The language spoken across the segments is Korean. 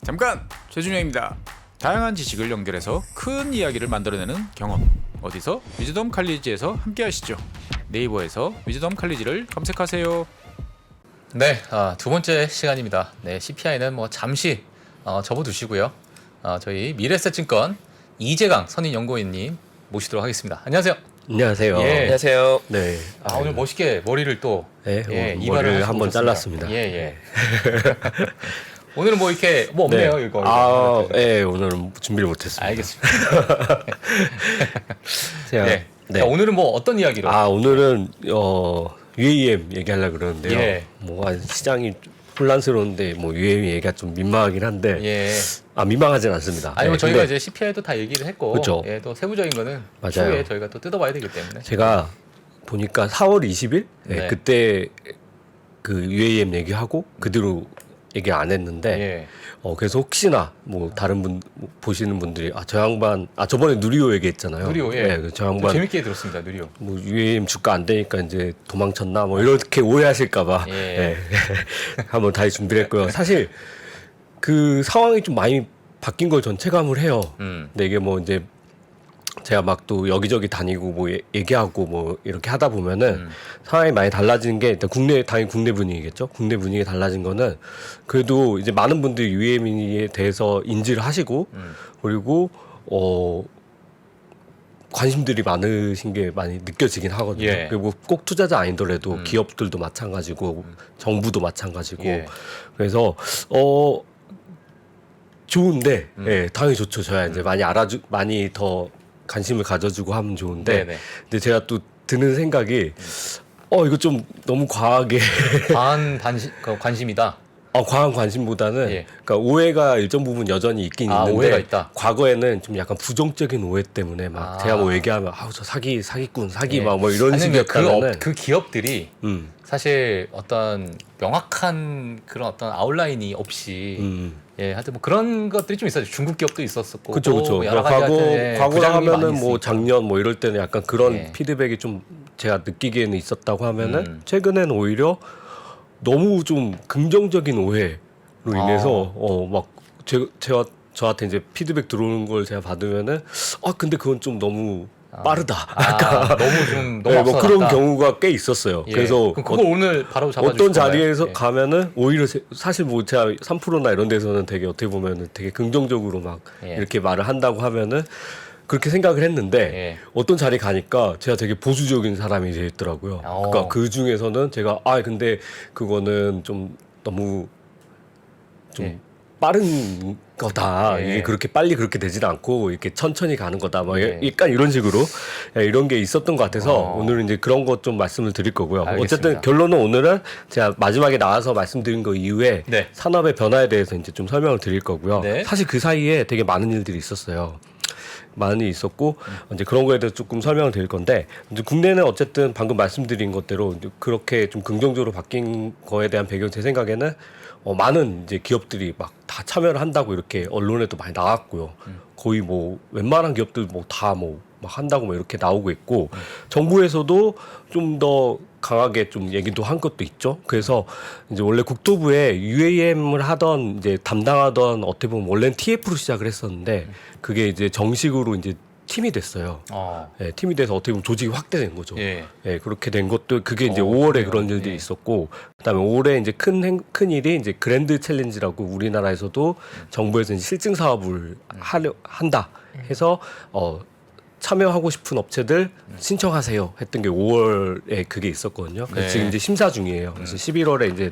잠깐! 최준영입니다. 다양한 지식을 연결해서 큰 이야기를 만들어내는 경험. 어디서? 위즈덤 칼리지에서 함께 하시죠. 네이버에서 위즈덤 칼리지를 검색하세요. 네, 두 번째 시간입니다. 네, CPI는 뭐 잠시 접어두시고요. 저희 미래에셋증권 이재강 선임연구원님 모시도록 하겠습니다. 안녕하세요. 안녕하세요. 예. 안녕하세요. 네. 오늘 멋있게 머리를 또 네, 이발을 머리를 하시고 한번 오셨습니다. 잘랐습니다. 예. 오늘은 뭐 이렇게 뭐 없네요, 이거. 네, 오늘은 준비를 못했습니다. 알겠습니다. 제가, 네. 네. 자, 오늘은 뭐 어떤 이야기로? 오늘은 UAM 얘기하려고 그러는데요. 예. 뭐 시장이 혼란스러운데 뭐 UAM 얘기가 좀 민망하긴 한데 예. 민망하진 않습니다. 아니 뭐 네, 저희가 근데 이제 CPI도 다 얘기를 했고, 그쵸. 예, 또 세부적인 거는 맞아요. 추후에 저희가 또 뜯어봐야 되기 때문에. 제가 보니까 4월 20일 네. 그때 그 UAM 얘기하고 그대로 얘기 안 했는데 예. 그래서 혹시나 뭐 다른 분 보시는 분들이 저 양반 저번에 누리호 얘기했잖아요. 누리호, 예. 네, 저 양반 재밌게 들었습니다, 누리호. 뭐 UAM 주가 안 되니까 이제 도망쳤나 뭐 이렇게 오해하실까봐 예. 한번 다시 준비를 했고요. 사실 그 상황이 좀 많이 바뀐 걸 전 체감을 해요. 근데 이게 뭐 이제 제가 막 또 여기저기 다니고 뭐 얘기하고 뭐 이렇게 하다 보면은 상황이 많이 달라지는 게 일단 당연히 국내 분위기겠죠. 국내 분위기 달라진 거는 그래도 이제 많은 분들이 UAM에 대해서 인지를 하시고 그리고 관심들이 많으신 게 많이 느껴지긴 하거든요. 예. 그리고 꼭 투자자 아니더라도 기업들도 마찬가지고 정부도 마찬가지고 예. 그래서 좋은데 예, 당연히 좋죠. 저야 이제 많이 더 관심을 가져주고 하면 좋은데 네네. 근데 제가 또 드는 생각이 이거 좀 너무 과하게 과한 관심이다. 과한 관심보다는 예. 그러니까 오해가 일정 부분 여전히 있긴 있는데 오해가 있다. 과거에는 좀 약간 부정적인 오해 때문에 막 제가 뭐 얘기하면 저 사기꾼 예. 막 뭐 이런 아니, 식이었다면은 그 기업들이 음. 사실 어떤 명확한 그런 어떤 아웃라인이 없이 예, 하여튼 뭐 그런 것들이 좀 있었죠. 중국 기업도 있었었고. 그렇죠. 뭐 여러 가지 하여튼, 과거라 부작용이 많이 하면은 뭐 있으니까. 작년 뭐 이럴 때는 약간 그런 예. 피드백이 좀 제가 느끼기에는 있었다고 하면은 최근에는 오히려 너무 좀 긍정적인 오해로 인해서 막 제가 저한테 이제 피드백 들어오는 걸 제가 받으면은 근데 그건 좀 너무 빠르다. 너무 네, 뭐 그런 앞서갔다. 경우가 꽤 있었어요. 예. 그래서 그럼 그걸 오늘 바로 잡아주실 어떤 건가요? 자리에서 예. 가면은 오히려 사실 뭐 제가 3%나 이런 데서는 되게 어떻게 보면은 되게 긍정적으로 막 예. 이렇게 말을 한다고 하면은 그렇게 생각을 했는데 예. 어떤 자리 가니까 제가 되게 보수적인 사람이 되더라고요. 그러니까 그 중에서는 제가 근데 그거는 좀 너무 좀 예. 빠른 거다. 예. 이게 그렇게 빨리 그렇게 되지는 않고 이렇게 천천히 가는 거다. 막 예. 약간 이런 식으로 이런 게 있었던 것 같아서 오늘은 이제 그런 것 좀 말씀을 드릴 거고요. 알겠습니다. 어쨌든 결론은 오늘은 제가 마지막에 나와서 말씀드린 거 이후에 네. 산업의 변화에 대해서 이제 좀 설명을 드릴 거고요. 네. 사실 그 사이에 되게 많은 일들이 있었어요. 많이 있었고 이제 그런 거에 대해서 조금 설명을 드릴 건데 이제 국내는 어쨌든 방금 말씀드린 것대로 이제 그렇게 좀 긍정적으로 바뀐 거에 대한 배경 제 생각에는 많은 이제 기업들이 막 다 참여를 한다고 이렇게 언론에도 많이 나왔고요. 거의 뭐 웬만한 기업들 뭐 다 뭐 막 한다고 뭐 이렇게 나오고 있고 정부에서도 좀 더 강하게 좀 얘기도 한 것도 있죠. 그래서 이제 원래 국토부에 UAM을 하던 이제 담당하던 어떻게 보면 원래는 TF로 시작을 했었는데 그게 이제 정식으로 이제 팀이 됐어요. 예, 팀이 돼서 어떻게 보면 조직이 확대된 거죠. 예. 예, 그렇게 된 것도 그게 이제 5월에 그래요? 그런 일들이 예. 있었고 그다음에 올해 이제 큰 일이 이제 그랜드 챌린지라고 우리나라에서도 정부에서 이제 실증 사업을 한다 해서 참여하고 싶은 업체들 신청하세요 했던 게 5월에 그게 있었거든요. 그래서 네. 지금 이제 심사 중이에요. 그래서 11월에 이제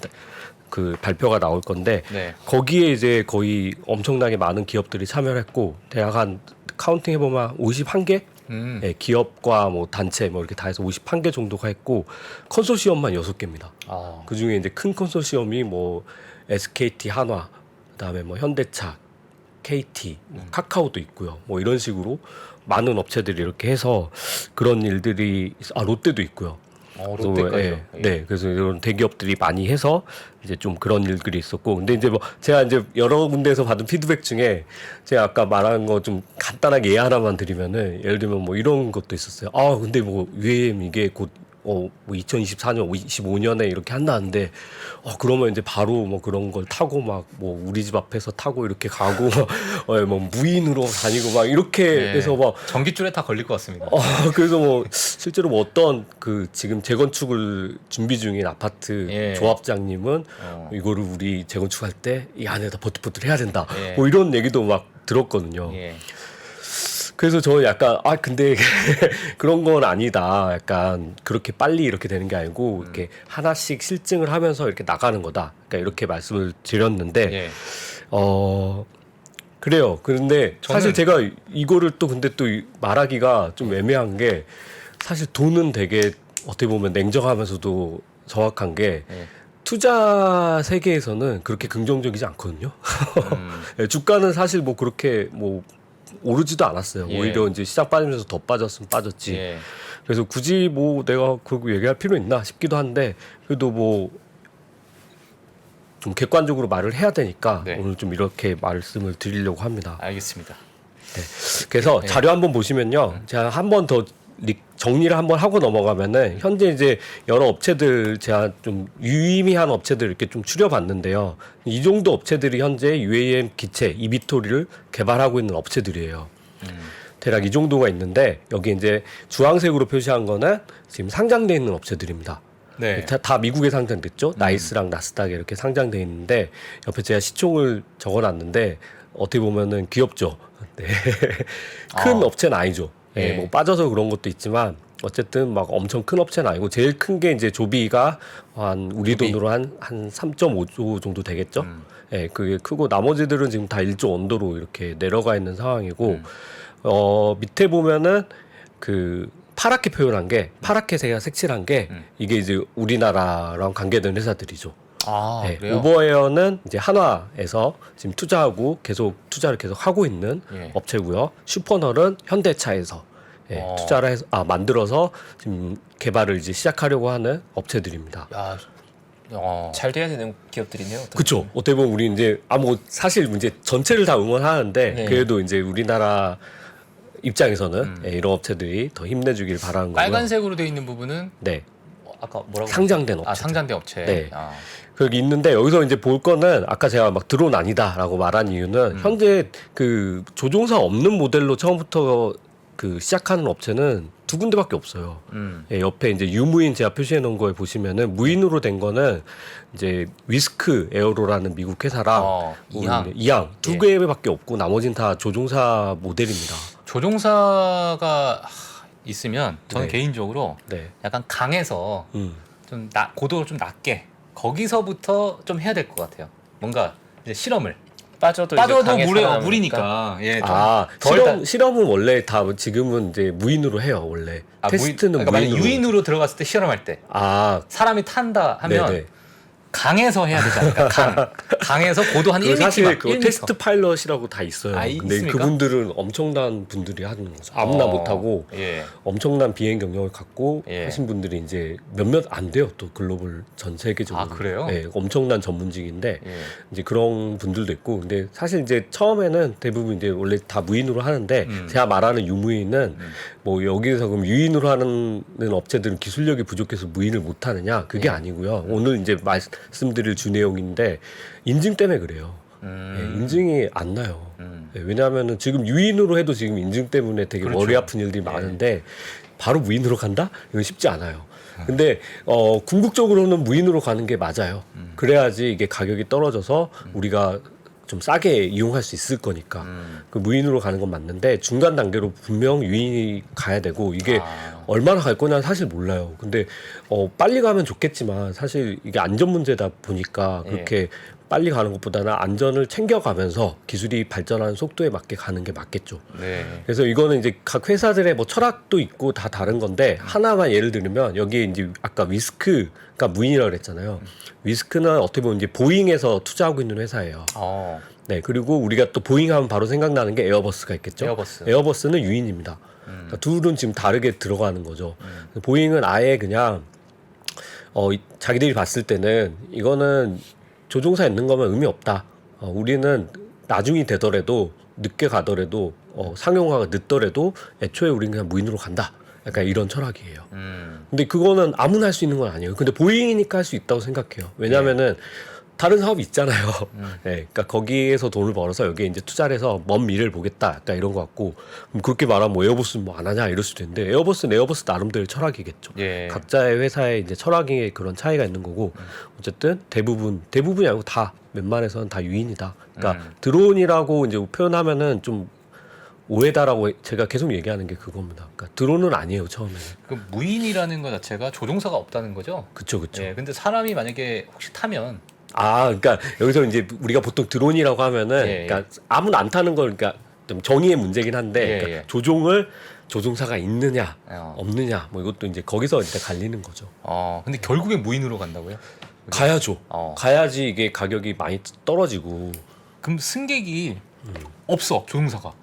그 발표가 나올 건데 네. 거기에 이제 거의 엄청나게 많은 기업들이 참여를 했고 대략 한 카운팅 해보면 51개 예, 기업과 뭐 단체 뭐 이렇게 다 해서 51개 정도가 했고 컨소시엄만 6개입니다. 그 중에 이제 큰 컨소시엄이 뭐 SKT 한화, 그다음에 뭐 현대차, KT, 뭐 카카오도 있고요. 뭐 이런 식으로 많은 업체들이 이렇게 해서 그런 일들이 롯데도 있고요. 롯데까지요. 예, 네, 그래서 이런 대기업들이 많이 해서 이제 좀 그런 일들이 있었고, 근데 이제 뭐 제가 이제 여러 군데에서 받은 피드백 중에 제가 아까 말한 거 좀 간단하게 예 하나만 드리면은 예를 들면 뭐 이런 것도 있었어요. 근데 뭐 UAM 이게 곧 뭐 2024년, 25년에 이렇게 한다는데 그러면 이제 바로 뭐 그런 걸 타고 막 뭐 우리 집 앞에서 타고 이렇게 가고 뭐 무인으로 다니고 막 이렇게 네. 해서 막 전깃줄에 다 걸릴 것 같습니다. 그래서 뭐 실제로 뭐 어떤 그 지금 재건축을 준비 중인 아파트 예. 조합장님은 이거를 우리 재건축할 때 이 안에다 버튼버튼 해야 된다. 예. 뭐 이런 얘기도 막 들었거든요. 예. 그래서 저는 약간 근데 그런 건 아니다. 약간 그렇게 빨리 이렇게 되는 게 아니고 이렇게 하나씩 실증을 하면서 이렇게 나가는 거다. 그러니까 이렇게 말씀을 드렸는데 예. 그래요. 그런데 사실 저는- 제가 이거를 또 근데 또 말하기가 좀 애매한 게 사실 돈은 되게 어떻게 보면 냉정하면서도 정확한 게 예. 투자 세계에서는 그렇게 긍정적이지 않거든요. 예, 주가는 사실 뭐 그렇게 뭐 오르지도 않았어요. 예. 오히려 이제 시장 빠지면서 더 빠졌으면 빠졌지. 예. 그래서 굳이 뭐 내가 그거 얘기할 필요 있나 싶기도 한데 그래도 뭐 좀 객관적으로 말을 해야 되니까 네. 오늘 좀 이렇게 말씀을 드리려고 합니다. 알겠습니다. 그래서 네. 자료 한번 보시면요. 제가 한 번 더 정리를 한번 하고 넘어가면은 현재 이제 여러 업체들 제가 좀 유의미한 업체들 이렇게 좀 추려봤는데요. 이 정도 업체들이 현재 UAM 기체 이비토리를 개발하고 있는 업체들이에요. 대략 이 정도가 있는데 여기 이제 주황색으로 표시한 거는 지금 상장돼 있는 업체들입니다. 네. 다 미국에 상장됐죠. 나이스랑 나스닥에 이렇게 상장돼 있는데 옆에 제가 시총을 적어놨는데 어떻게 보면은 귀엽죠. 네. 큰 업체는 아니죠. 예, 예. 뭐 빠져서 그런 것도 있지만 어쨌든 막 엄청 큰 업체는 아니고 제일 큰 게 이제 조비가 한 우리 조비. 돈으로 한 3.5조 정도 되겠죠. 예, 그게 크고 나머지들은 지금 다 1조 언더로 이렇게 내려가 있는 상황이고 밑에 보면은 그 파랗게 표현한 게 파랗게 제가 색칠한 게 이게 이제 우리나라랑 관계된 회사들이죠. 아, 네, 그래요? 오버에어는 이제 한화에서 지금 투자하고 계속 투자를 계속 하고 있는 예. 업체고요. 슈퍼널은 현대차에서 투자를 해서 만들어서 지금 개발을 이제 시작하려고 하는 업체들입니다. 야, 잘 돼야 되는 기업들이네요. 어떻게 그렇죠. 어떻게 보면 우리 이제 뭐 사실 이제 전체를 다 응원하는데 네. 그래도 이제 우리나라 입장에서는 이런 업체들이 더 힘내주길 바라는 거고요. 빨간색으로 되어 있는 부분은 네, 아까 뭐라고? 상장된 업체. 상장된 업체. 네. 아, 그게 있는데 여기서 이제 볼 거는 아까 제가 막 드론 아니다라고 말한 이유는 현재 그 조종사 없는 모델로 처음부터 그 시작하는 업체는 두 군데밖에 없어요. 예, 옆에 이제 유무인 제가 표시해 놓은 거에 보시면은 무인으로 된 거는 이제 위스크 에어로라는 미국 회사랑 이항 두 예. 개밖에 없고 나머지는 다 조종사 모델입니다. 조종사가 있으면 저는 네. 개인적으로 네. 약간 강에서 음. 좀 고도를 좀 낮게 거기서부터 좀 해야 될 것 같아요. 뭔가 이제 실험을 빠져도 물에 물이니까. 물이니까 예, 좀 아, 덜 실험은 원래 다 지금은 이제 무인으로 해요, 원래. 테스트는 그러니까 만약 무인으로. 유인으로 들어갔을 때 실험할 때 사람이 탄다 하면 네네. 강에서 해야 되지 않을까? 강에서 고도 한 1m. 사실 그 테스트 파일럿이라고 다 있어요. 아, 근데 있습니까? 그분들은 엄청난 분들이 하는 거죠. 아무나 못 하고 예. 엄청난 비행 경력을 갖고 예. 하신 분들이 이제 몇몇 안 돼요. 또 글로벌 전 세계적으로. 아, 그래요? 네, 엄청난 전문직인데 예. 이제 그런 분들도 있고. 근데 사실 이제 처음에는 대부분 이제 원래 다 무인으로 하는데 제가 말하는 유무인은 뭐 여기서 그럼 유인으로 하는 업체들은 기술력이 부족해서 무인을 못 하느냐? 그게 아니고요. 오늘 이제 말씀드릴 주 내용인데 인증 때문에 그래요. 예, 인증이 안 나요. 예, 왜냐하면은 지금 유인으로 해도 지금 인증 때문에 되게 그렇죠. 머리 아픈 일들이 많은데 바로 무인으로 간다? 이건 쉽지 않아요. 근데 궁극적으로는 무인으로 가는 게 맞아요. 그래야지 이게 가격이 떨어져서 우리가 좀 싸게 이용할 수 있을 거니까 그 무인으로 가는 건 맞는데 중간 단계로 분명 유인이 가야 되고 이게 얼마나 갈 거냐는 사실 몰라요. 근데 빨리 가면 좋겠지만 사실 이게 안전 문제다 보니까 그렇게 빨리 가는 것보다는 안전을 챙겨가면서 기술이 발전하는 속도에 맞게 가는 게 맞겠죠. 네. 그래서 이거는 이제 각 회사들의 뭐 철학도 있고 다 다른 건데 하나만 예를 들면 여기에 이제 아까 위스크가 무인이라고 그랬잖아요. 위스크는 어떻게 보면 이제 보잉에서 투자하고 있는 회사예요. 네, 그리고 우리가 또 보잉하면 바로 생각나는 게 에어버스가 있겠죠. 에어버스는 유인입니다. 그러니까 둘은 지금 다르게 들어가는 거죠. 보잉은 아예 그냥 자기들이 봤을 때는 이거는 조종사 있는 거면 의미 없다. 우리는 나중이 되더라도 늦게 가더라도 상용화가 늦더라도 애초에 우리는 그냥 무인으로 간다. 약간 이런 철학이에요. 근데 그거는 아무나 할 수 있는 건 아니에요. 근데 보잉이니까 할 수 있다고 생각해요. 왜냐하면은 다른 사업이 있잖아요. 네, 그러니까 거기에서 돈을 벌어서 여기에 이제 투자를 해서 먼 미래를 보겠다. 약간 이런 것 같고 그럼 그렇게 말하면 뭐 에어버스는 뭐 안 하냐 이럴 수도 있는데 에어버스는 에어버스 나름대로의 철학이겠죠. 예. 각자의 회사의 이제 철학의 그런 차이가 있는 거고 어쨌든 대부분이 아니고 다 웬만해서는 다 유인이다. 그러니까 드론이라고 이제 표현하면은 좀 오해다라고 제가 계속 얘기하는 게 그겁니다. 그러니까 드론은 아니에요 처음에는. 그 무인이라는 것 자체가 조종사가 없다는 거죠. 그쵸. 예. 근데 사람이 만약에 혹시 타면 아, 그러니까 여기서 이제 우리가 보통 드론이라고 하면은, 예, 예. 그러니까 아무나 안 타는 걸, 그러니까 좀 정의의 문제긴 한데, 예, 그러니까 예. 조종을 조종사가 있느냐, 어. 없느냐, 뭐 이것도 이제 거기서 이제 갈리는 거죠. 근데 결국엔 무인으로 간다고요? 가야죠. 어. 가야지 이게 가격이 많이 떨어지고. 그럼 승객이 없어 조종사가.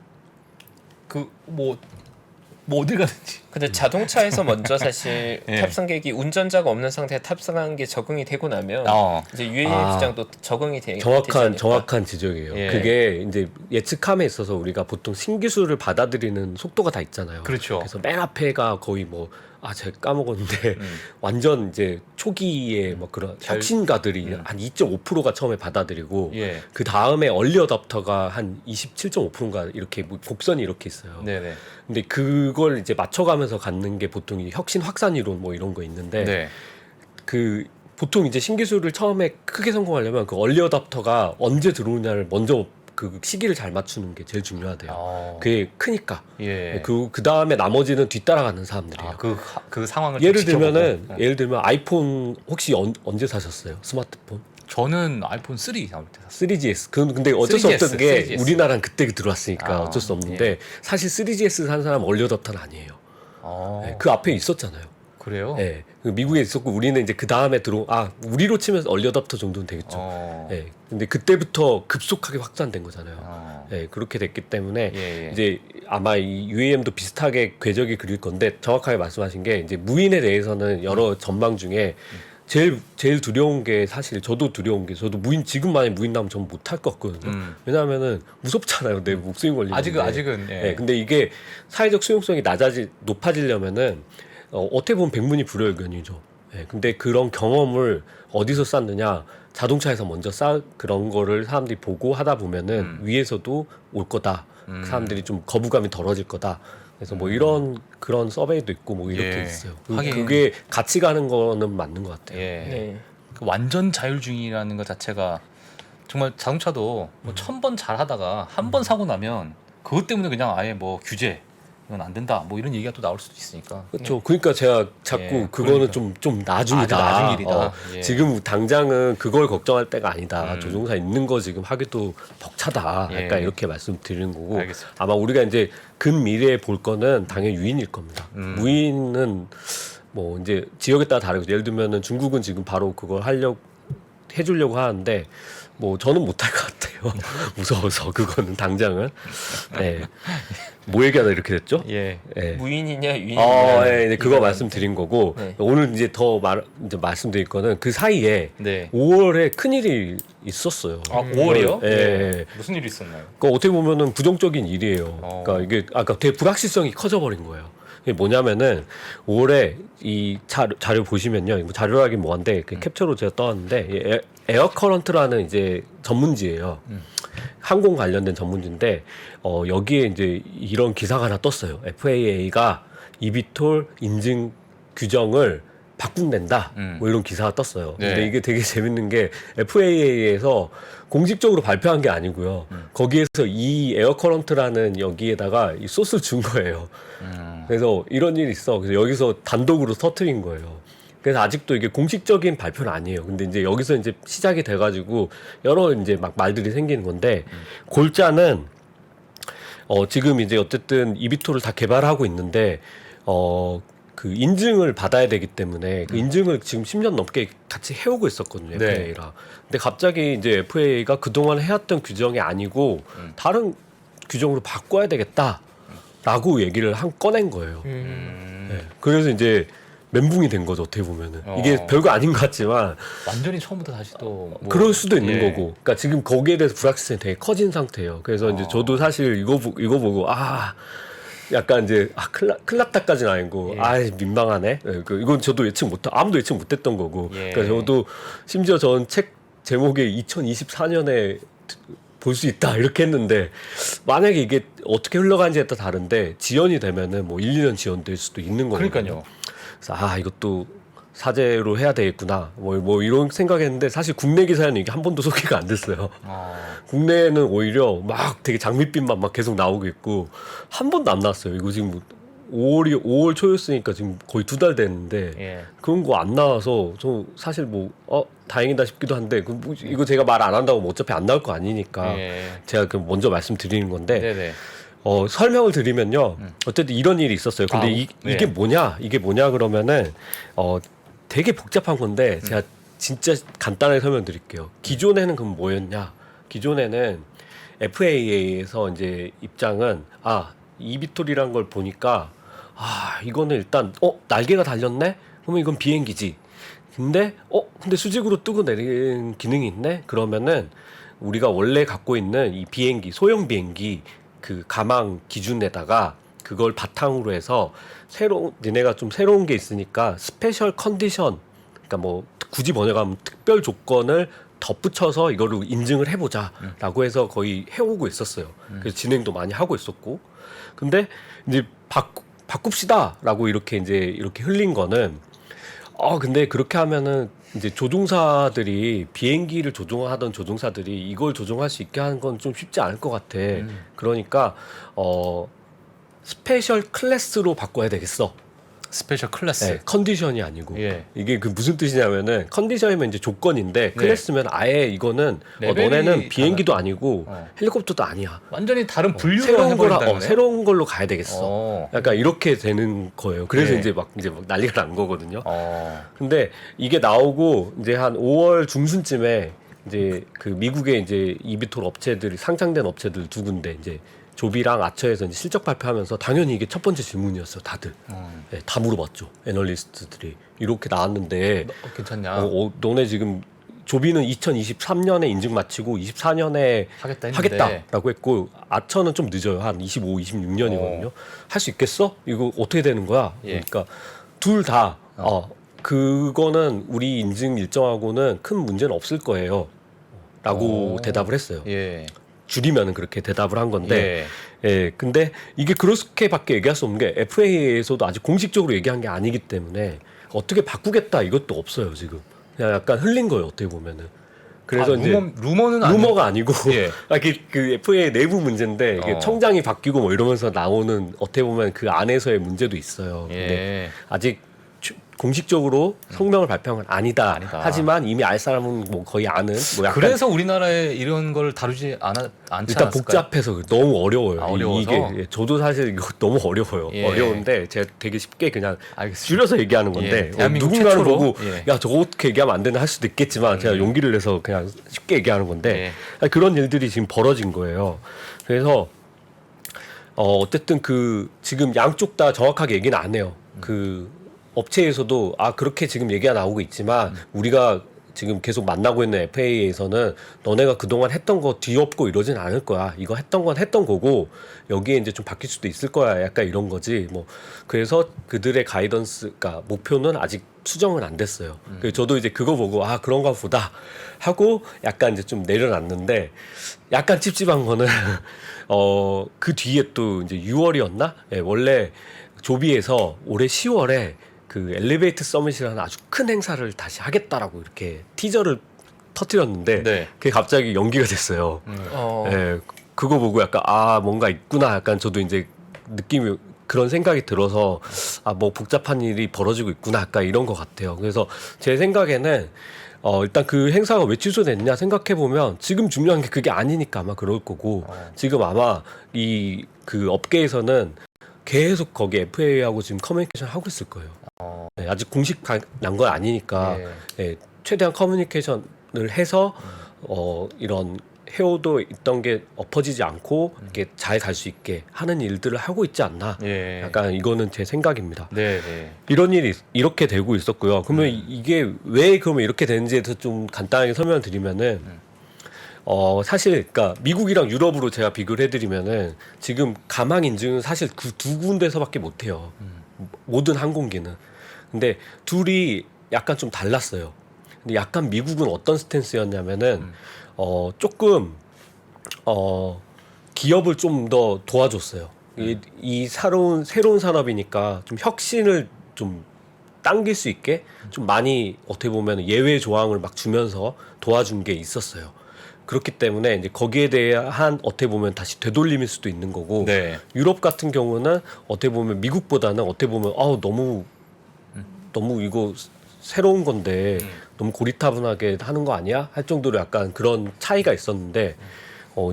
뭐 어딜 가든지. 근데 자동차에서 먼저 사실 예. 탑승객이 운전자가 없는 상태에 탑승하는 게 적응이 되고 나면 이제 UAM 아. 시장도 적응이 되지 정확한 않을까? 정확한 지적이에요. 예. 그게 이제 예측함에 있어서 우리가 보통 신기술을 받아들이는 속도가 다 있잖아요. 그렇죠. 그래서 맨 앞에가 거의 제가 까먹었는데 완전 이제 초기에 뭐 그런 혁신가들이 한 2.5%가 처음에 받아들이고 예. 그 다음에 얼리 어답터가 한 27.5%인가 이렇게 뭐 곡선이 이렇게 있어요. 네네. 근데 그걸 이제 맞춰가면서 갖는 게 보통 이 혁신 확산 이론 뭐 이런 거 있는데 네. 그 보통 이제 신기술을 처음에 크게 성공하려면 그 얼리 어답터가 언제 들어오냐를 먼저 그 시기를 잘 맞추는 게 제일 중요하대요. 그게 크니까. 예. 그 다음에 나머지는 뒤따라가는 사람들이에요. 그 상황을 예를 좀 지켜보고. 들면은 어. 예를 들면 아이폰 혹시 언제 사셨어요? 스마트폰? 저는 아이폰 3 나올 때 샀어요. 3GS. 근데 어쩔 수 3GS, 없던 게 3GS. 우리나라는 그때 들어왔으니까 어쩔 수 없는데 예. 사실 3GS 산 사람 얼리 어답터는 아니에요. 네, 그 앞에 있었잖아요. 그래요? 네, 그 미국에 있었고 우리는 이제 그 다음에 우리로 치면 얼리 어답터 정도는 되겠죠. 네, 근데 그때부터 급속하게 확산된 거잖아요. 네, 그렇게 됐기 때문에 예. 이제 아마 이 UAM도 비슷하게 궤적이 그릴 건데 정확하게 말씀하신 게 이제 무인에 대해서는 여러 전망 중에 제일 두려운 게 사실 저도 두려운 게 저도 지금 만약 무인 나면 전 못할 것 같거든요. 왜냐하면은 무섭잖아요. 내 목숨이 걸리는데. 아직은 예. 네, 근데 이게 사회적 수용성이 높아지려면은 어떻게 보면 백문이 불여일견이죠. 네, 근데 그런 경험을 어디서 쌓느냐? 자동차에서 먼저 그런 거를 사람들이 보고 하다 보면은 위에서도 올 거다. 사람들이 좀 거부감이 덜어질 거다. 그래서 뭐 그런 서베이도 있고 뭐 이렇게 예. 있어요. 하긴. 그게 같이 가는 거는 맞는 것 같아요. 예. 네. 그 완전 자율주행이라는 것 자체가 정말 자동차도 뭐 1000번 잘하다가 한 번 사고 나면 그것 때문에 그냥 아예 뭐 규제 이건 안 된다 뭐 이런 얘기가 또 나올 수도 있으니까. 그렇죠. 그러니까 제가 자꾸 예, 그거는 그러니까. 좀 나중이다. 아주 나중 일이다. 예. 지금 당장은 그걸 걱정할 때가 아니다. 음. 조종사 있는 거 지금 하기도 벅차다. 약간 예. 이렇게 말씀드리는 거고 알겠습니다. 아마 우리가 이제 근 미래에 볼 거는 당연히 유인일 겁니다. 무인은 뭐 이제 지역에 따라 다르고 예를 들면은 중국은 지금 바로 그걸 해주려고 하는데 뭐 저는 못할 것 같아요. 무서워서 그거는 당장은. 네. 뭐 얘기하다 이렇게 됐죠? 예. 네. 무인이냐 유인이냐. 네, 그거 말씀드린 거고 네. 오늘 이제 이제 말씀드릴 거는 그 사이에 네. 5월에 큰 일이 있었어요. 5월이요? 예. 무슨 일이 있었나요? 그러니까 어떻게 보면은 부정적인 일이에요. 어. 그러니까 이게 아까 되게 불확실성이 커져버린 거예요. 이게 뭐냐면은 5월에 이 자료 보시면요, 뭐 자료라긴 뭐한데 그 캡처로 제가 떠왔는데 에어 커런트라는 이제 전문지예요. 항공 관련된 전문지인데 여기에 이제 이런 기사가 하나 떴어요. FAA가 eVTOL 인증 규정을 바꾼댄다. 뭐 이런 기사가 떴어요. 네. 근데 이게 되게 재밌는 게 FAA에서 공식적으로 발표한 게 아니고요. 거기에서 이 에어 커런트라는 여기에다가 이 소스를 준 거예요. 그래서 이런 일이 있어. 그래서 여기서 단독으로 터트린 거예요. 그래서 아직도 이게 공식적인 발표는 아니에요. 근데 이제 여기서 이제 시작이 돼가지고 여러 이제 막 말들이 생기는 건데 골자는 지금 이제 어쨌든 eVTOL을 다 개발하고 있는데 그 인증을 받아야 되기 때문에 그 인증을 지금 10년 넘게 같이 해오고 있었거든요. 네. FAA랑. 근데 갑자기 이제 FAA가 그동안 해왔던 규정이 아니고 다른 규정으로 바꿔야 되겠다라고 얘기를 꺼낸 거예요. 네. 그래서 이제 멘붕이 된 거죠. 어떻게 보면은 이게 별거 아닌 것 같지만 완전히 처음부터 다시 또 뭐, 그럴 수도 있는 예. 거고. 그러니까 지금 거기에 대해서 불확실성이 되게 커진 상태예요. 그래서 이제 저도 사실 이거 보고 약간 이제 큰일 났다까지는 아니고 예. 아 민망하네. 예, 이건 저도 아무도 예측 못했던 거고. 예. 그러니까 저도 심지어 전 책 제목에 2024년에 볼 수 있다 이렇게 했는데 만약에 이게 어떻게 흘러가는지에 따라 다른데 지연이 되면은 뭐 1, 2년 지연될 수도 있는 거거든요. 그러니까요. 그래서 이것도 사제로 해야 되겠구나 뭐 이런 생각했는데 사실 국내 기사에는 이게 한 번도 소개가 안 됐어요. 국내에는 오히려 막 되게 장밋빛만 막 계속 나오고 있고 한 번도 안 나왔어요. 이거 지금 뭐 5월 초였으니까 지금 거의 2달 됐는데 예. 그런 거 안 나와서 저 사실 뭐 다행이다 싶기도 한데 뭐 이거 제가 말 안 한다고 뭐 어차피 안 나올 거 아니니까 예. 제가 그 먼저 말씀드리는 건데 네네. 설명을 드리면요. 어쨌든 이런 일이 있었어요. 근데 네. 이게 뭐냐 그러면은 되게 복잡한 건데 제가 진짜 간단하게 설명드릴게요. 기존에는 그럼 뭐였냐? 기존에는 FAA에서 이제 입장은 이비톨이란 걸 보니까 이거는 일단 날개가 달렸네? 그러면 이건 비행기지. 근데 수직으로 뜨고 내리는 기능이 있네? 그러면은 우리가 원래 갖고 있는 이 비행기, 소형 비행기 그 가망 기준에다가 그걸 바탕으로 해서 니네가 좀 새로운 게 있으니까 스페셜 컨디션, 그러니까 뭐 굳이 번역하면 특별 조건을 덧붙여서 이거를 인증을 해보자라고 해서 거의 해오고 있었어요. 그래서 진행도 많이 하고 있었고, 근데 이제 바꿉시다라고 이렇게 흘린 거는 근데 그렇게 하면은 이제 조종사들이 비행기를 조종하던 조종사들이 이걸 조종할 수 있게 하는 건 좀 쉽지 않을 것 같아. 그러니까 스페셜 클래스로 바꿔야 되겠어. 스페셜 클래스. 네, 컨디션이 아니고. 예. 이게 그 무슨 뜻이냐면은 컨디션이면 이제 조건인데 클래스면 아예 이거는 레벨이 너네는 비행기도 아니고 어. 헬리콥터도 아니야. 완전히 다른 분류로 새로운 해버린다는 거네요. 새로운 걸로 가야 되겠어. 약간 이렇게 되는 거예요. 그래서 예. 이제 막 난리가 난 거거든요. 어. 근데 이게 나오고 이제 한 5월 중순쯤에 이제 그 미국의 이제 이비톨 업체들이 상장된 업체들 두 군데 이제 조비랑 아처에서 이제 실적 발표하면서 당연히 이게 첫 번째 질문이었어요. 다들 네, 다 물어봤죠. 애널리스트들이 이렇게 나왔는데 괜찮냐? 너네 지금 조비는 2023년에 인증 마치고 24년에 하겠다 했는데. 하겠다라고 했고 아처는 좀 늦어요. 한 25, 26년이거든요. 할 수 있겠어? 이거 어떻게 되는 거야? 예. 그러니까 둘 다 그거는 우리 인증 일정하고는 큰 문제는 없을 거예요. 라고 대답을 했어요. 예. 줄이면은 그렇게 대답을 한 건데, 예. 근데 이게 그렇게밖에 얘기할 수 없는 게 FAA에서도 아직 공식적으로 얘기한 게 아니기 때문에 어떻게 바꾸겠다 이것도 없어요 지금. 그냥 약간 흘린 거예요 어떻게 보면은. 그래서 이제 루머가 아니고 예. 그 FAA 내부 문제인데 이게 청장이 바뀌고 뭐 이러면서 나오는 어떻게 보면 그 안에서의 문제도 있어요. 근데 아직 공식적으로 성명을 발표한 건 아니다. 하지만 이미 알 사람은 뭐 거의 아는. 뭐 약간 그래서 우리나라에 이런 걸 다루지 않지 일단 않았을까요? 복잡해서 너무 어려워요. 어려워서? 이게 저도 사실 이거 너무 어려워요. 예. 어려운데 제가 되게 쉽게 그냥 알겠습니다. 줄여서 얘기하는 건데 예. 대한민국 누군가는 최초로? 보고 예. 야 저거 어떻게 얘기하면 안 되나 할 수도 있겠지만 제가 용기를 내서 그냥 쉽게 얘기하는 건데 예. 그런 일들이 지금 벌어진 거예요. 그래서 어쨌든 지금 양쪽 다 정확하게 얘기는 안 해요. 그 업체에서도 그렇게 지금 얘기가 나오고 있지만 우리가 지금 계속 만나고 있는 FAA에서는 너네가 그동안 했던 거 뒤엎고 이러진 않을 거야. 이거 했던 건 했던 거고 여기에 이제 좀 바뀔 수도 있을 거야. 약간 이런 거지. 뭐 그래서 그들의 가이던스가 목표는 아직 수정은 안 됐어요. 그래서 저도 이제 그거 보고 그런가 보다 하고 약간 이제 좀 내려놨는데 약간 찝찝한 거는 그 뒤에 또 이제 6월이었나? 원래 조비에서 올해 10월에 그 엘리베이트 서밋이라는 아주 큰 행사를 다시 하겠다라고 이렇게 티저를 터뜨렸는데 그게 갑자기 연기가 됐어요. 그거 보고 약간 뭔가 있구나. 약간 저도 이제 느낌이 그런 생각이 들어서 뭐 복잡한 일이 벌어지고 있구나. 약간 이런 것 같아요. 그래서 제 생각에는 일단 그 행사가 왜 취소됐냐 생각해 보면 지금 중요한 게 그게 아니니까 아마 그럴 거고 지금 아마 그 업계에서는 계속 거기 FAA하고 지금 커뮤니케이션 하고 있을 거예요. 아직 공식 난 건 아니니까 최대한 커뮤니케이션을 해서 이런 해오도 있던 게 엎어지지 않고 이렇게 잘 갈 수 있게 하는 일들을 하고 있지 않나. 약간 이거는 제 생각입니다. 이런 일이 이렇게 되고 있었고요. 그러면 이게 왜 그러면 이렇게 되는지에 대해서 좀 간단하게 설명을 드리면은 사실 그러니까 미국이랑 유럽으로 제가 비교를 해드리면은 지금 가망 인증은 사실 그 두 군데서밖에 못해요. 모든 항공기는. 근데 둘이 약간 좀 달랐어요. 근데 약간 미국은 어떤 스탠스였냐면은 조금 기업을 좀 더 도와줬어요. 이 새로운 산업이니까 좀 혁신을 좀 당길 수 있게 좀 많이 어떻게 보면 예외 조항을 막 주면서 도와준 게 있었어요. 그렇기 때문에 이제 거기에 대한 어떻게 보면 다시 되돌림일 수도 있는 거고 네. 유럽 같은 경우는 어떻게 보면 미국보다는 어떻게 보면 너무 이거 새로운 건데 너무 고리타분하게 하는 거 아니야? 할 정도로 약간 그런 차이가 있었는데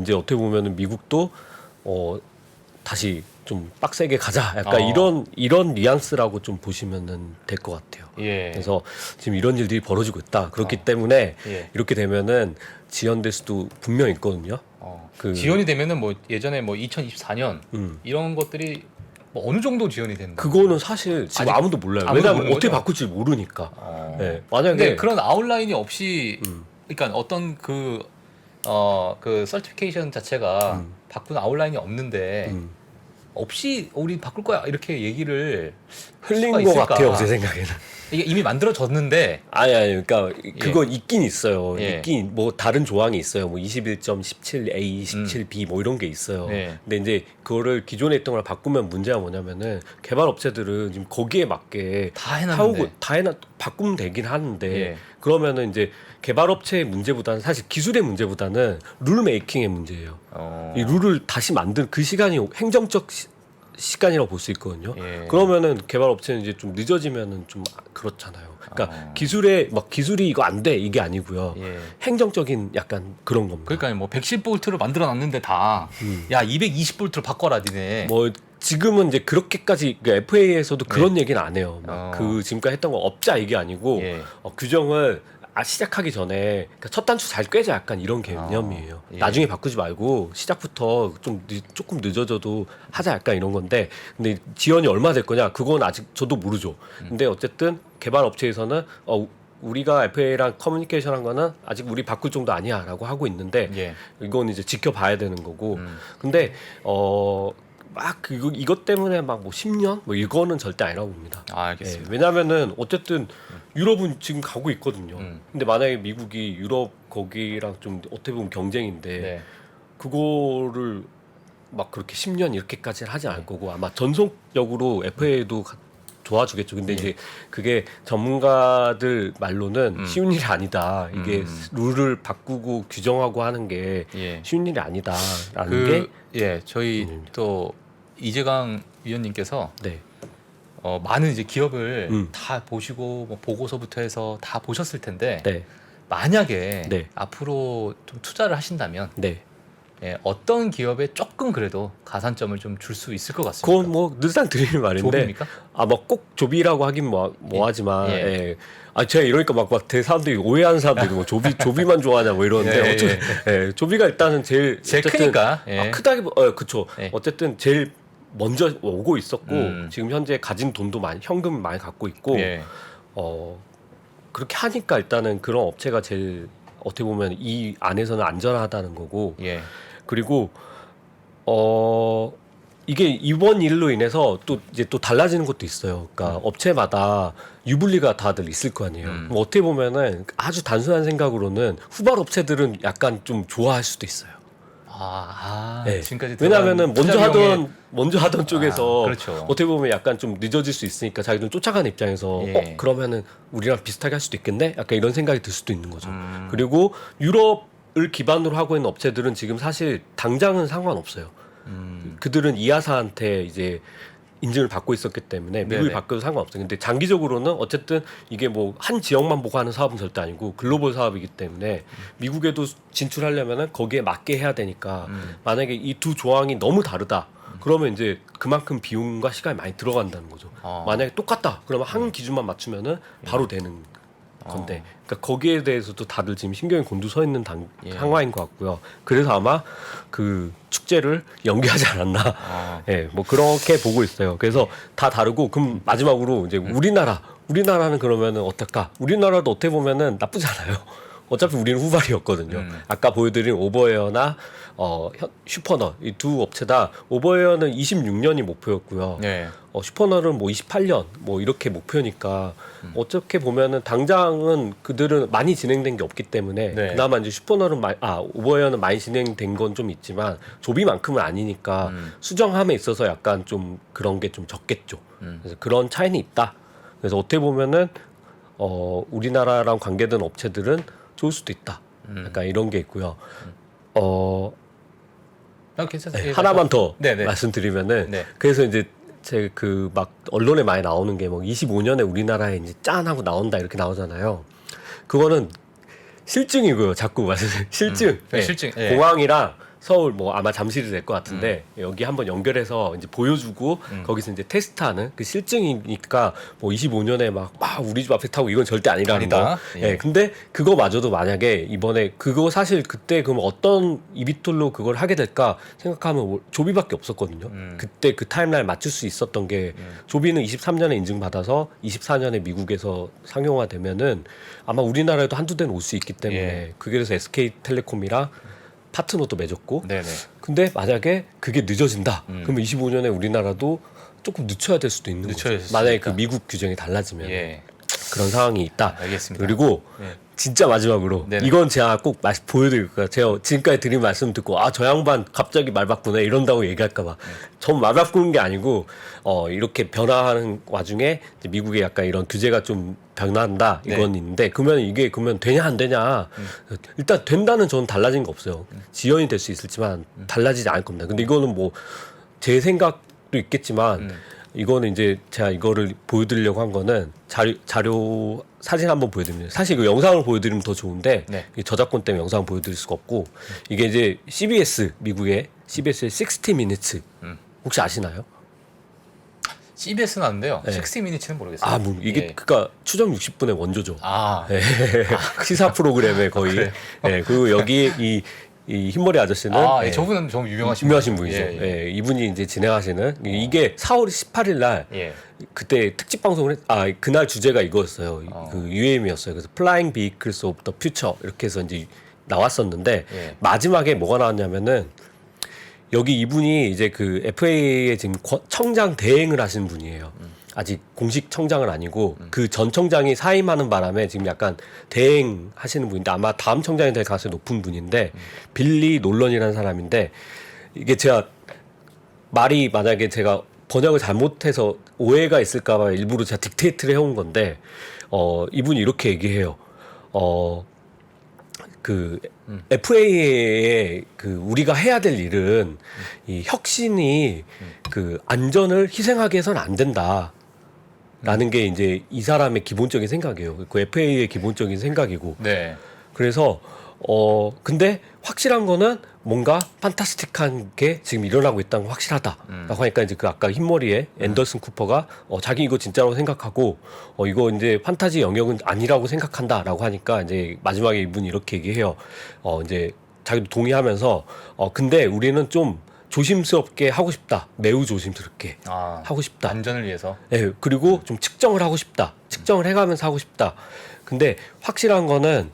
이제 어떻게 보면은 미국도 다시 좀 빡세게 가자. 약간 이런 뉘앙스라고 좀 보시면은 될 것 같아요. 예. 그래서 지금 이런 일들이 벌어지고 있다. 그렇기 때문에 예. 이렇게 되면은 지연될 수도 분명 있거든요. 지연이 되면은 뭐 예전에 뭐 2024년 이런 것들이 뭐 어느 정도 지연이 된다. 그거는 사실 지금 아직 아무도 몰라요. 아무도 왜냐하면 모르는 어떻게 거죠? 바꿀지 모르니까. 어. 네. 만약에 근데 그런 아웃라인이 없이 그러니까 어떤 그 서티피케이션 자체가 바꾼 아웃라인이 없는데 없이 우리 바꿀 거야 이렇게 얘기를 할 흘린 수가 것 있을까? 같아요. 제 생각에는. 이게 이미 만들어졌는데 아니 그러니까 그거 있긴 있어요. 예. 있긴 뭐 다른 조항이 있어요. 뭐 21.17A, 17B 뭐 이런 게 있어요. 예. 근데 이제 그거를 기존에 있던 걸 바꾸면 문제가 뭐냐면은 개발 업체들은 지금 거기에 맞게 다 해놨는데 바꾸면 되긴 하는데 예. 그러면은 이제 개발 업체의 문제보다는 사실 기술의 문제보다는 룰 메이킹의 문제예요. 이 룰을 다시 만든 그 시간이 행정적 시간이라고 볼 수 있거든요. 예. 그러면은 개발 업체는 이제 좀 늦어지면은 좀 그렇잖아요. 그러니까 기술이 이거 안 돼 이게 아니고요. 예. 행정적인 약간 그런 겁니다. 그러니까 뭐 110볼트를 만들어 놨는데 다 야 220볼트로 바꿔라 니네. 뭐 지금은 이제 그렇게까지 FA에서도 그런 얘기는 안 해요. 막 그 지금까지 했던 거 업자 얘기 아니고 예. 규정을 시작하기 전에 그러니까 첫 단추 잘 꿰자 약간 이런 개념이에요. 예. 나중에 바꾸지 말고 시작부터 조금 늦어져도 하자 약간 이런 건데 근데 지연이 얼마 될 거냐 그건 아직 저도 모르죠. 근데 어쨌든 개발 업체에서는 우리가 FA랑 커뮤니케이션 한 거는 아직 우리 바꿀 정도 아니야라고 하고 있는데 예. 이건 이제 지켜봐야 되는 거고 근데 막 이것 때문에 막 뭐 10년 뭐 이거는 절대 아니라고 봅니다. 알겠습니다. 왜냐면은 어쨌든 유럽은 지금 가고 있거든요. 근데 만약에 미국이 유럽 거기랑 좀 어떻게 보면 경쟁인데 네. 그거를 막 그렇게 10년 이렇게까지는 하지 않을 거고 아마 전속력으로 FA도 도와주겠죠. 근데 이제 그게 전문가들 말로는 쉬운 일이 아니다. 이게 룰을 바꾸고 규정하고 하는 게 예. 쉬운 일이 아니다라는 게 저희 또 이재강 위원님께서 네. 많은 이제 기업을 다 보시고 뭐 보고서부터 해서 다 보셨을 텐데 네. 만약에 네. 앞으로 좀 투자를 하신다면 네. 어떤 기업에 조금 그래도 가산점을 좀 줄 수 있을 것 같습니다. 그건 뭐 늘상 드리는 말인데 조비입니까? 뭐 꼭 조비라고 하긴 뭐 예. 하지만 예. 제가 이러니까 막 사람들이 오해하는 사람들이 뭐 조비만 좋아하냐 뭐 이러는데 조비가 일단은 제일 크니까 그쵸. 예. 어쨌든 제일 먼저 오고 있었고 지금 현재 가진 돈도 현금을 많이 갖고 있고 예. 그렇게 하니까 일단은 그런 업체가 제일 어떻게 보면 이 안에서는 안전하다는 거고 예. 그리고 이게 이번 일로 인해서 또 이제 또 달라지는 것도 있어요. 그러니까 업체마다 유불리가 다들 있을 거 아니에요. 뭐 어떻게 보면은 아주 단순한 생각으로는 후발 업체들은 약간 좀 좋아할 수도 있어요. 네. 지금까지 왜냐하면은 들어간 먼저 하던 쪽에서 그렇죠. 어떻게 보면 약간 좀 늦어질 수 있으니까 자기들은 쫓아가는 입장에서 예. 그러면은 우리랑 비슷하게 할 수도 있겠네? 약간 이런 생각이 들 수도 있는 거죠. 그리고 유럽을 기반으로 하고 있는 업체들은 지금 사실 당장은 상관없어요. 그들은 이하사한테 이제 인증을 받고 있었기 때문에 미국이 네네. 바뀌어도 상관없어요. 근데 장기적으로는 어쨌든 이게 뭐 한 지역만 보고 하는 사업은 절대 아니고 글로벌 사업이기 때문에 미국에도 진출하려면은 거기에 맞게 해야 되니까 만약에 이 두 조항이 너무 다르다. 그러면 이제 그만큼 비용과 시간이 많이 들어간다는 거죠. 만약에 똑같다. 그러면 한 기준만 맞추면은 바로 되는 건데, 그러니까 거기에 대해서도 다들 지금 신경이 곤두서 있는 상황인 것 같고요. 그래서 아마 그 축제를 연기하지 않았나, 뭐 그렇게 보고 있어요. 그래서 다 다르고, 그럼 마지막으로 이제 우리나라는 그러면은 어떨까? 우리나라도 어떻게 보면은 나쁘지 않아요. 어차피 우리는 후발이었거든요. 아까 보여드린 오버웨어나 슈퍼널 이 두 업체 다 오버웨어는 26년이 목표였고요. 네. 슈퍼널은 뭐 28년 뭐 이렇게 목표니까 어떻게 보면은 당장은 그들은 많이 진행된 게 없기 때문에 네. 그나마 이제 슈퍼널은 오버웨어는 많이 진행된 건 좀 있지만 조비만큼은 아니니까 수정함에 있어서 약간 좀 그런 게 좀 적겠죠. 그래서 그런 차이는 있다. 그래서 어떻게 보면은 우리나라랑 관계된 업체들은 좋을 수도 있다. 약간 이런 게 있고요. 괜찮아요. 하나만 더 네네. 말씀드리면은 네. 그래서 이제 제 그 막 언론에 많이 나오는 게 뭐 25년에 우리나라에 이제 짠 하고 나온다 이렇게 나오잖아요. 그거는 실증이고요. 자꾸 말씀 실증. 네, 실증. 예. 공항이랑 서울 뭐 아마 잠실이 될 것 같은데 여기 한번 연결해서 이제 보여주고 거기서 이제 테스트하는 그 실증이니까 뭐 25년에 막 우리 집 앞에 타고 이건 절대 아니라는 거. 아니다. 예. 근데 그거마저도 만약에 이번에 그거 사실 그때 그럼 어떤 이비톨로 그걸 하게 될까 생각하면 조비밖에 없었거든요. 그때 그 타임라인 맞출 수 있었던 게 조비는 23년에 인증받아서 24년에 미국에서 상용화되면은 아마 우리나라에도 한두 대는 올 수 있기 때문에 예. 그게 그래서 SK텔레콤이랑 파트너도 맺었고 네네. 근데 만약에 그게 늦어진다 그러면 25년에 우리나라도 조금 늦춰야 될 수도 있는 늦춰야 거죠. 될 수 만약에 있다. 그 미국 규정이 달라지면 예. 그런 상황이 있다. 알겠습니다. 그리고 네. 진짜 마지막으로 네네. 이건 제가 꼭 보여드릴 거예요. 제가 지금까지 드린 말씀 듣고 저 양반 갑자기 말 바꾸네 이런다고 얘기할까 봐. 전 말 바꾸는 게 아니고 이렇게 변화하는 와중에 이제 미국의 약간 이런 규제가 좀 변한다 이건 네. 있는데 그러면 이게 그러면 되냐 안 되냐 일단 된다는 저는 달라진 거 없어요. 지연이 될 수 있을지만 달라지지 않을 겁니다. 근데 이거는 뭐 제 생각도 있겠지만 이거는 이제 제가 이거를 보여드리려고 한 거는 자료 사진 한번 보여드립니다. 사실 그 영상을 보여드리면 더 좋은데 네. 이 저작권 때문에 영상 보여드릴 수가 없고 이게 이제 CBS 미국의 CBS의 60 Minutes 혹시 아시나요? CBS는 아는데요. 네. 60미니츠는 모르겠어요. 뭐 이게 예. 그러니까 추정 60분의 원조죠. 네. 시사 프로그램에 거의. 그래요? 그리고 여기 이 흰머리 아저씨는 예, 저분은 좀 유명하신 분이죠. 예, 예. 이분이 이제 진행하시는 이게 4월 18일 날 예. 그때 특집 방송을 그날 주제가 이거였어요. 그 UAM이었어요. 그래서 Flying Vehicles of the Future 이렇게 해서 이제 나왔었는데 예. 마지막에 뭐가 나왔냐면은 여기 이분이 이제 그 FAA에 지금 청장 대행을 하시는 분이에요. 아직 공식 청장은 아니고 그 전 청장이 사임하는 바람에 지금 약간 대행하시는 분인데 아마 다음 청장이 될 가능성이 높은 분인데 빌리 놀런이라는 사람인데 이게 제가 말이 만약에 제가 번역을 잘못해서 오해가 있을까봐 일부러 제가 딕테이트를 해온 건데 이분이 이렇게 얘기해요. 그 FAA에 그 우리가 해야 될 일은 이 혁신이 그 안전을 희생하게 해서는 안 된다. 라는 게 이제 이 사람의 기본적인 생각이에요. 그 FAA의 기본적인 생각이고. 네. 그래서 근데 확실한 거는 뭔가 판타스틱한 게 지금 일어나고 있다는 건 확실하다. 라고 하니까 이제 그 아까 흰머리에 앤더슨 쿠퍼가 자기 이거 진짜라고 생각하고 이거 이제 판타지 영역은 아니라고 생각한다라고 하니까 이제 마지막에 이분이 이렇게 얘기해요. 이제 자기도 동의하면서 근데 우리는 좀 조심스럽게 하고 싶다. 매우 조심스럽게 하고 싶다. 안전을 위해서. 네, 그리고 좀 측정을 하고 싶다. 측정을 해가면서 하고 싶다. 근데 확실한 거는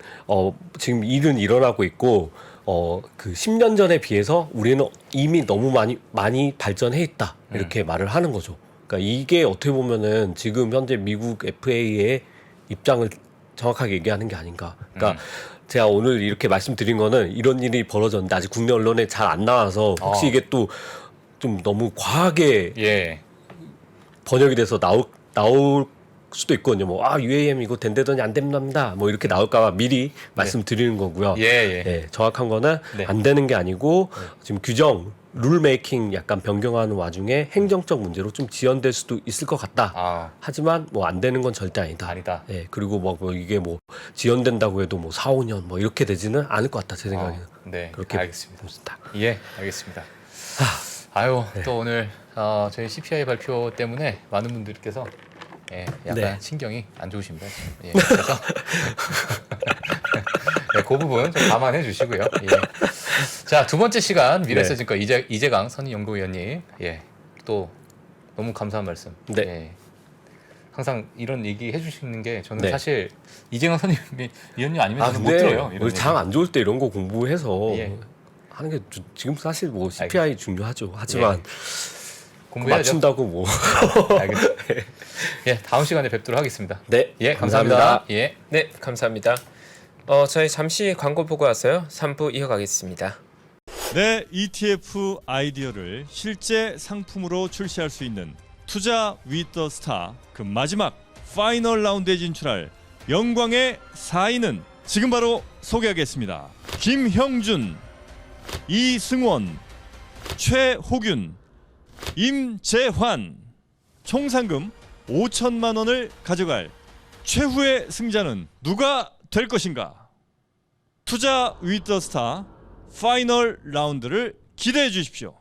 지금 일은 일어나고 있고 그 10년 전에 비해서 우리는 이미 너무 많이 발전해 있다. 이렇게 말을 하는 거죠. 그러니까 이게 어떻게 보면은 지금 현재 미국 FAA의 입장을 정확하게 얘기하는 게 아닌가. 그러니까 제가 오늘 이렇게 말씀드린 거는 이런 일이 벌어졌는데 아직 국내 언론에 잘 안 나와서 혹시 이게 또 좀 너무 과하게 예. 번역이 돼서 나올 수도 있거든요. 뭐 UAM 이거 된다더니 안 됩니다. 뭐 이렇게 나올까봐 미리 말씀드리는 거고요. 예. 정확한 거는 네. 안 되는 게 아니고 지금 규정 룰 메이킹 약간 변경하는 와중에 행정적 문제로 좀 지연될 수도 있을 것 같다. 하지만 뭐 안 되는 건 절대 아니다. 아니다. 그리고 뭐 이게 뭐 지연된다고 해도 뭐 4, 5년 뭐 이렇게 되지는 않을 것 같다. 제 생각에는. 네. 그렇게 알겠습니다. 봅니다. 예, 알겠습니다. 또 오늘 저희 CPI 발표 때문에 많은 분들께서 약간 신경이 안 좋으십니다. 그래서 그 부분 좀 감안해 주시고요. 자, 두 번째 시간 미래서진과 이재강 선임연구위원님, 또 너무 감사한 말씀. 항상 이런 얘기 해주시는 게 저는 네. 사실 이재강 선임이 위원님 아니면 아 저는 못 근데 들어요. 이런 얘기. 장 안 좋을 때 이런 거 공부해서 예. 하는 게 지금 사실 뭐 CPI 중요하죠. 하지만 공부해야죠. 맞춘다고 뭐. 알겠습니다. 예, 다음 시간에 뵙도록 하겠습니다. 네, 예, 감사합니다. 예. 네, 감사합니다. 저희 잠시 광고 보고 와서요. 3부 이어가겠습니다. 내 ETF 아이디어를 실제 상품으로 출시할 수 있는 투자 위더 스타 그 마지막 파이널 라운드에 진출할 영광의 4인은 지금 바로 소개하겠습니다. 김형준, 이승원, 최호균, 임재환. 총 상금 5천만 원을 가져갈 최후의 승자는 누가 될 것인가? 투자 위더 스타 파이널 라운드를 기대해 주십시오.